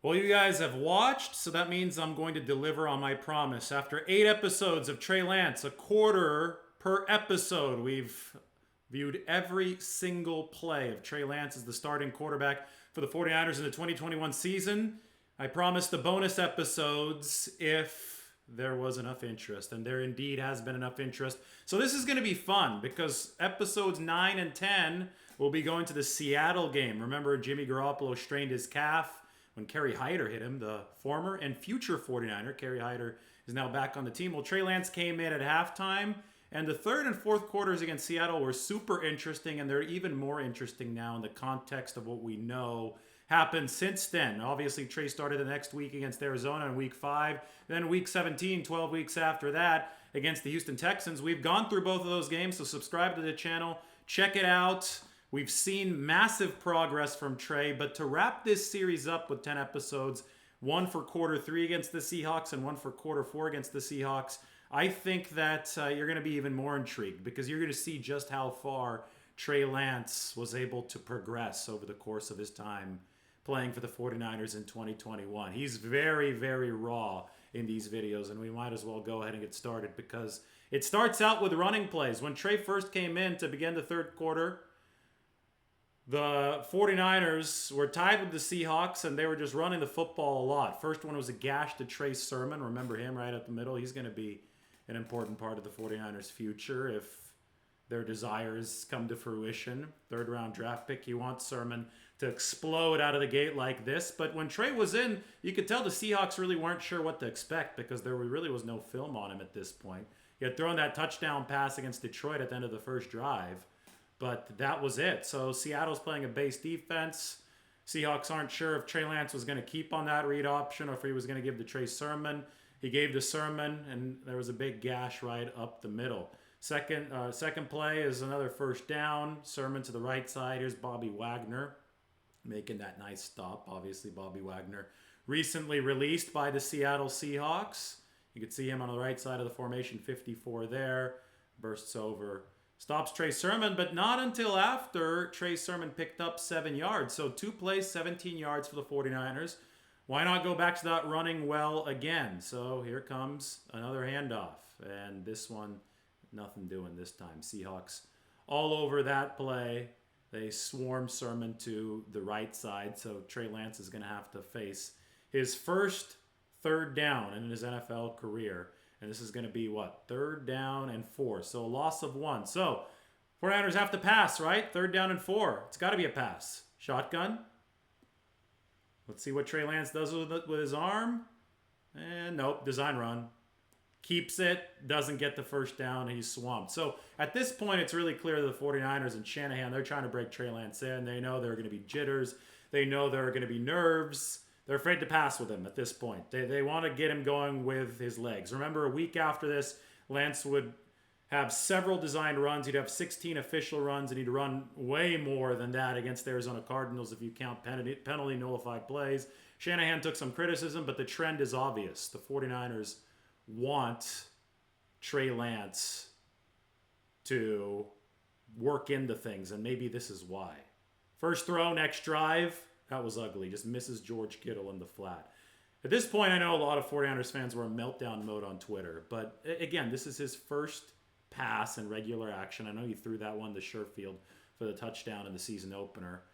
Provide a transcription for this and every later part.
Well, you guys have watched, so that means I'm going to deliver on my promise. After 8 episodes of Trey Lance, a quarter per episode, we've viewed every single play of Trey Lance as the starting quarterback for the 49ers in the 2021 season. I promised the bonus episodes if there was enough interest, and there indeed has been enough interest. So this is going to be fun because episodes 9 and 10 will be going to the Seattle game. Remember, Jimmy Garoppolo strained his calf when Kerry Hyder hit him, the former and future 49er. Kerry Hyder is now back on the team. Well, Trey Lance came in at halftime, and the third and fourth quarters against Seattle were super interesting, and they're even more interesting now in the context of what we know happened since then. Obviously, Trey started the next week against Arizona in week 5, then week 17, 12 weeks after that, against the Houston Texans. We've gone through both of those games, so subscribe to the channel, check it out. We've seen massive progress from Trey, but to wrap this series up with 10 episodes, one for quarter 3 against the Seahawks and one for quarter 4 against the Seahawks, I think that you're going to be even more intrigued because you're going to see just how far Trey Lance was able to progress over the course of his time playing for the 49ers in 2021. He's very, very raw in these videos, and we might as well go ahead and get started because it starts out with running plays. When Trey first came in to begin the third quarter, the 49ers were tied with the Seahawks, and they were just running the football a lot. First one was a gash to Trey Sermon. Remember him right up the middle. He's going to be an important part of the 49ers' future if their desires come to fruition. Third-round draft pick. You want Sermon to explode out of the gate like this. But when Trey was in, you could tell the Seahawks really weren't sure what to expect because there really was no film on him at this point. He had thrown that touchdown pass against Detroit at the end of the first drive. But that was it. So Seattle's playing a base defense. Seahawks aren't sure if Trey Lance was going to keep on that read option or if he was going to give the Trey Sermon. He gave the Sermon, and there was a big gash right up the middle. Second play is another first down. Sermon to the right side. Here's Bobby Wagner making that nice stop. Obviously, Bobby Wagner recently released by the Seattle Seahawks. You can see him on the right side of the formation, 54 there. Bursts over. Stops Trey Sermon, but not until after Trey Sermon picked up 7 yards. So 2 plays, 17 yards for the 49ers. Why not go back to that running well again? So here comes another handoff. And this one, nothing doing this time. Seahawks all over that play. They swarm Sermon to the right side. So Trey Lance is going to have to face his first third down in his NFL career. And this is going to be, what, 3rd down and 4. So a loss of 1. So 49ers have to pass, right? 3rd down and 4. It's got to be a pass. Shotgun. Let's see what Trey Lance does with his arm. And nope, design run. Keeps it, doesn't get the first down, and he's swamped. So at this point, it's really clear that the 49ers and Shanahan, they're trying to break Trey Lance in. They know there are going to be jitters. They know there are going to be nerves. They're afraid to pass with him at this point. They want to get him going with his legs. Remember, a week after this, Lance would have several designed runs. He'd have 16 official runs, and he'd run way more than that against the Arizona Cardinals if you count penalty nullified plays. Shanahan took some criticism, but the trend is obvious. The 49ers want Trey Lance to work into things, and maybe this is why. First throw, next drive. That was ugly. Just misses George Kittle in the flat. At this point, I know a lot of 49ers fans were in meltdown mode on Twitter. But again, this is his first pass in regular action. I know he threw that one to Sherfield for the touchdown in the season opener.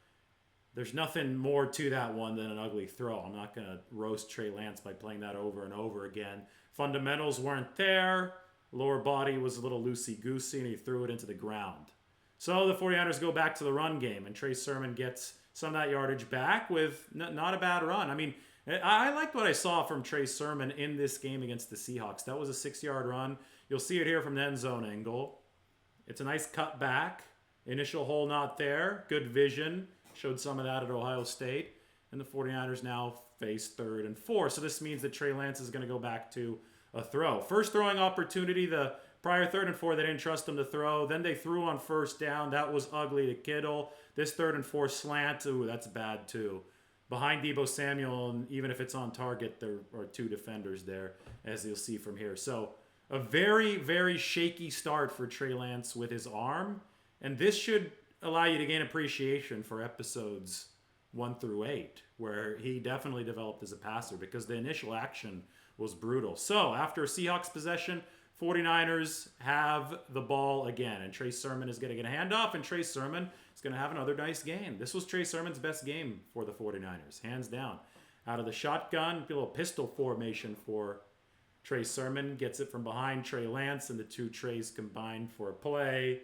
There's nothing more to that one than an ugly throw. I'm not going to roast Trey Lance by playing that over and over again. Fundamentals weren't there. Lower body was a little loosey-goosey, and he threw it into the ground. So the 49ers go back to the run game, and Trey Sermon gets some of that yardage back with not a bad run. I mean, I liked what I saw from Trey Sermon in this game against the Seahawks. That was a 6-yard run. You'll see it here from the end zone angle. It's a nice cut back. Initial hole not there. Good vision. Showed some of that at Ohio State. And the 49ers now face 3rd and 4. So this means that Trey Lance is going to go back to a throw. First throwing opportunity, the prior 3rd and 4, they didn't trust him to throw. Then they threw on first down. That was ugly to Kittle. This 3rd and 4 slant, ooh, that's bad too. Behind Deebo Samuel, and even if it's on target, there are 2 defenders there, as you'll see from here. So a very, very shaky start for Trey Lance with his arm. And this should allow you to gain appreciation for episodes 1 through 8, where he definitely developed as a passer because the initial action was brutal. So after a Seahawks possession, 49ers have the ball again, and Trey Sermon is going to get a handoff, and Trey Sermon is going to have another nice game. This was Trey Sermon's best game for the 49ers, hands down. Out of the shotgun, a little pistol formation for Trey Sermon, gets it from behind Trey Lance, and the two Treys combine for a play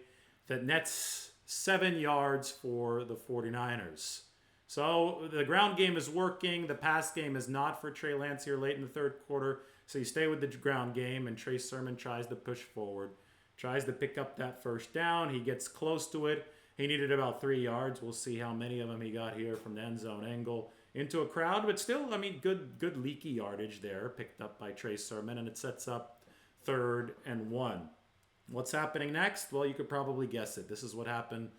that nets 7 yards for the 49ers. So the ground game is working. The pass game is not for Trey Lance here late in the third quarter. So you stay with the ground game, and Trey Sermon tries to push forward, tries to pick up that first down. He gets close to it. He needed about 3 yards. We'll see how many of them he got here from the end zone angle into a crowd. But still, I mean, good leaky yardage there picked up by Trey Sermon, and it sets up 3rd and 1. What's happening next? Well, you could probably guess it. This is what happened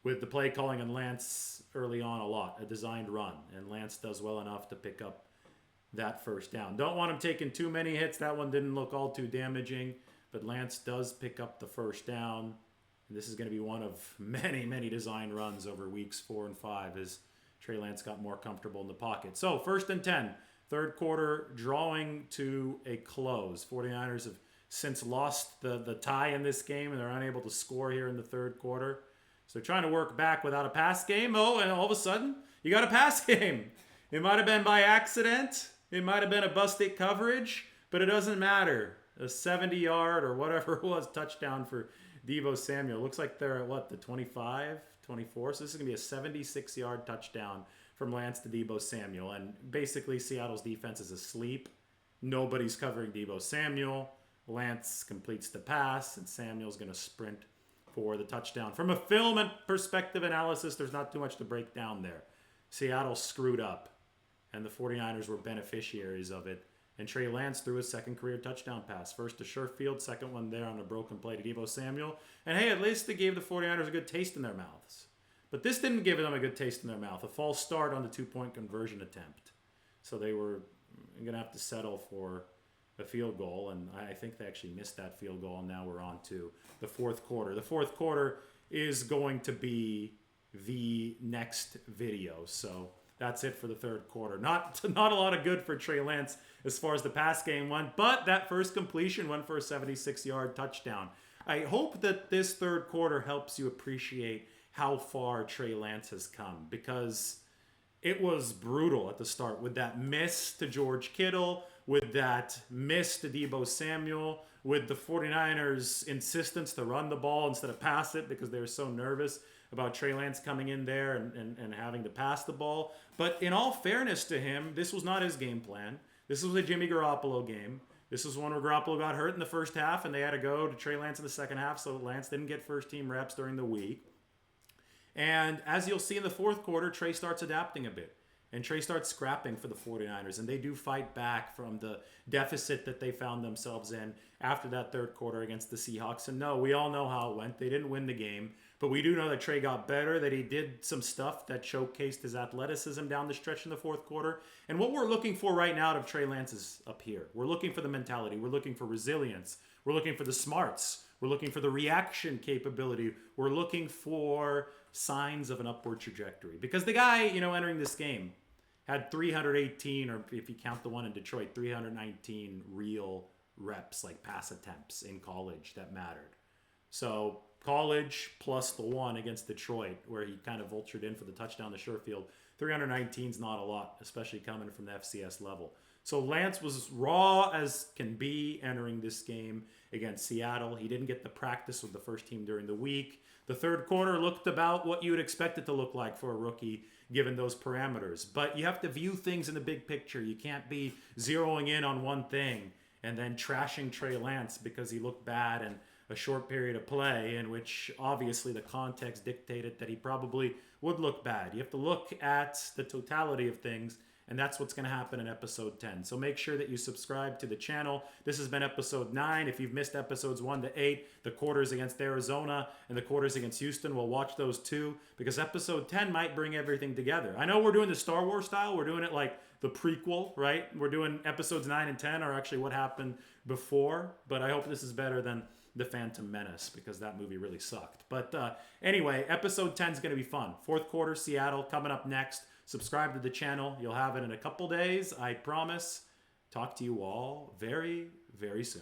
with the play calling on Lance early on a lot, a designed run. And Lance does well enough to pick up that first down. Don't want him taking too many hits. That one didn't look all too damaging, but Lance does pick up the first down. And this is going to be one of many design runs over weeks 4 and 5 as Trey Lance got more comfortable in the pocket. So 1st and 10, third quarter drawing to a close. 49ers have since lost the tie in this game, and they're unable to score here in the third quarter. So they're trying to work back without a pass game. Oh, and all of a sudden, you got a pass game. It might have been by accident. It might have been a busted coverage, but it doesn't matter. A 70-yard or whatever it was touchdown for Deebo Samuel. Looks like they're at, what, the 25, 24? So this is going to be a 76-yard touchdown from Lance to Deebo Samuel. And basically, Seattle's defense is asleep. Nobody's covering Deebo Samuel. Lance completes the pass, and Samuel's going to sprint for the touchdown. From a film and perspective analysis, there's not too much to break down there. Seattle screwed up, and the 49ers were beneficiaries of it. And Trey Lance threw his second career touchdown pass. First to Sherfield, second one there on a broken play to Deebo Samuel. And hey, at least they gave the 49ers a good taste in their mouths. But this didn't give them a good taste in their mouth. A false start on the 2-point conversion attempt. So they were going to have to settle for a field goal, and I think they actually missed that field goal, and now we're on to the fourth quarter. The fourth quarter is going to be the next video, so that's it for the third quarter. Not a lot of good for Trey Lance as far as the pass game went, but that first completion went for a 76-yard touchdown. I hope that this third quarter helps you appreciate how far Trey Lance has come, because it was brutal at the start with that miss to George Kittle, with that miss to Deebo Samuel, with the 49ers' insistence to run the ball instead of pass it because they were so nervous about Trey Lance coming in there and having to pass the ball. But in all fairness to him, this was not his game plan. This was a Jimmy Garoppolo game. This was one where Garoppolo got hurt in the first half, and they had to go to Trey Lance in the second half, so Lance didn't get first-team reps during the week. And as you'll see in the fourth quarter, Trey starts adapting a bit. And Trey starts scrapping for the 49ers, and they do fight back from the deficit that they found themselves in after that third quarter against the Seahawks. And no, we all know how it went. They didn't win the game, but we do know that Trey got better, that he did some stuff that showcased his athleticism down the stretch in the fourth quarter. And what we're looking for right now out of Trey Lance is up here. We're looking for the mentality. We're looking for resilience. We're looking for the smarts. We're looking for the reaction capability. We're looking for signs of an upward trajectory. Because the guy, entering this game had 318, or if you count the one in Detroit, 319 real reps, like pass attempts in college that mattered. So college plus the one against Detroit, where he kind of vultured in for the touchdown to Sherfield, 319 is not a lot, especially coming from the FCS level. So Lance was raw as can be entering this game against Seattle. He didn't get the practice with the first team during the week. The third quarter looked about what you would expect it to look like for a rookie, given those parameters. But you have to view things in the big picture. You can't be zeroing in on one thing and then trashing Trey Lance because he looked bad in a short period of play, in which obviously the context dictated that he probably would look bad. You have to look at the totality of things, and that's what's going to happen in episode 10. So make sure that you subscribe to the channel. This has been episode 9. If you've missed episodes 1 to 8, the quarters against Arizona and the quarters against Houston, we'll watch those too, because episode 10 might bring everything together. I know we're doing the Star Wars style. We're doing it like the prequel, right? We're doing episodes 9 and 10 are actually what happened before, but I hope this is better than The Phantom Menace, because that movie really sucked. But anyway, episode 10 is going to be fun. Fourth quarter, Seattle coming up next. Subscribe to the channel. You'll have it in a couple days, I promise. Talk to you all very, very soon.